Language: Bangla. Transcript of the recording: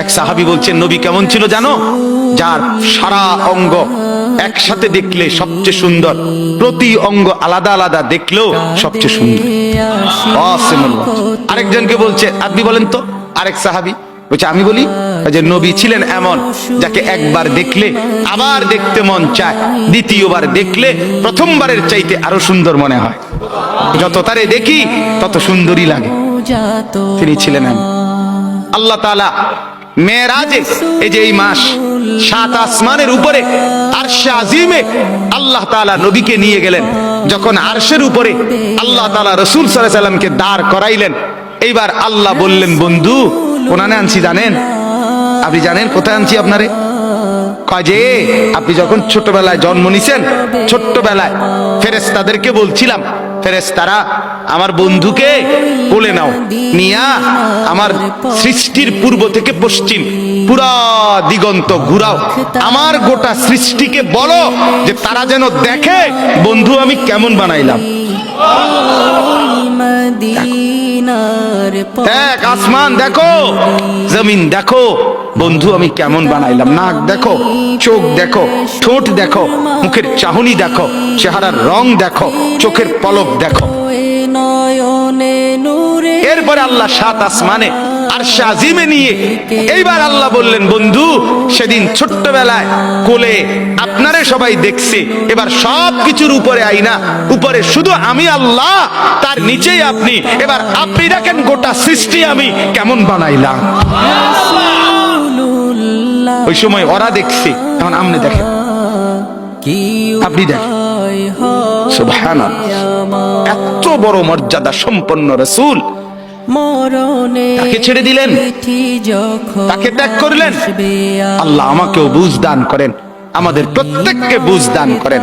এক সাহাবী বলছেন, নবী কেমন ছিল জানো? যার সারা অঙ্গ একসাথে দেখলে সবচেয়ে সুন্দর, প্রতি অঙ্গ আলাদা আলাদা দেখলেও সবচেয়ে সুন্দর। আরেকজনকে বলছে, আপনি বলেন তো। আরেক সাহাবী বলছে, আমি বলি যে নবী ছিলেন এমন যাকে একবার দেখলে আবার দেখতে মন চায়, দ্বিতীয়বার দেখলে প্রথমবারের চাইতে আরো সুন্দর মনে হয়, যত তারে দেখি তত সুন্দরই লাগে। তিনি ছিলেন এমন। আল্লাহ তাআলা মেরাজে, এই যে এই মাস, 7 আসমানের উপরে আরশে আজিমে আল্লাহ তাআলা নবীকে নিয়ে গেলেন। যখন আরশের উপরে আল্লাহ তাআলা রাসূল সাল্লাল্লাহু আলাইহি সাল্লামকে দাঁড় করাইলেন, এইবার আল্লাহ বললেন, বন্ধু কোনানে আনছি জানেন? আপনি জানেন কোথায় আনছি আপনারে? কয় যে আপনি যখন ছোটবেলায় জন্ম নিছেন, ছোট্টবেলায় ফেরেশতাদেরকে বলছিলাম, ফেরেশতারা আমার বন্ধুকে কোলে নাও, নিয়া আমার সৃষ্টির পূর্ব থেকে পশ্চিম পুরা দিগন্ত ঘুরাও, আমার গোটা সৃষ্টিকে বলো যে তারা যেন দেখে বন্ধু আমি কেমন বানাইলাম। দেখ আসমান দেখো, জমিন দেখো, বন্ধু আমি কেমন বানাইলাম। নাক দেখো, চোখ দেখো, ঠোঁট দেখো, মুখের চাহনি দেখো, চেহারার রং দেখো, চোখের পলক দেখো। এরপরে আল্লাহ 7 আসমানে আরশে আজিমে নিয়ে এইবার আল্লাহ বললেন, বন্ধু সেদিন ছোট্টবেলায় কোলে আপনারে সবাই দেখছে, এবার সব কিছুর উপরে আইনা, উপরে শুধু আমি আল্লাহ, তার নিচেই আপনি, এবার আপনি দেখেন গোটা সৃষ্টি আমি কেমন বানাইলাম। ওই সময় ওরা দেখছে, এখন আপনি দেখেন, আপনি দেখেন। সুবহানাল্লাহ, এত বড় মর্যাদা সম্পন্ন রাসূল, তাকে ছেড়ে দিলেন, তাকে ত্যাগ করলেন। আল্লাহ আমাকেও বুঝ দান করেন, আমাদের প্রত্যেককে বুঝ দান করেন।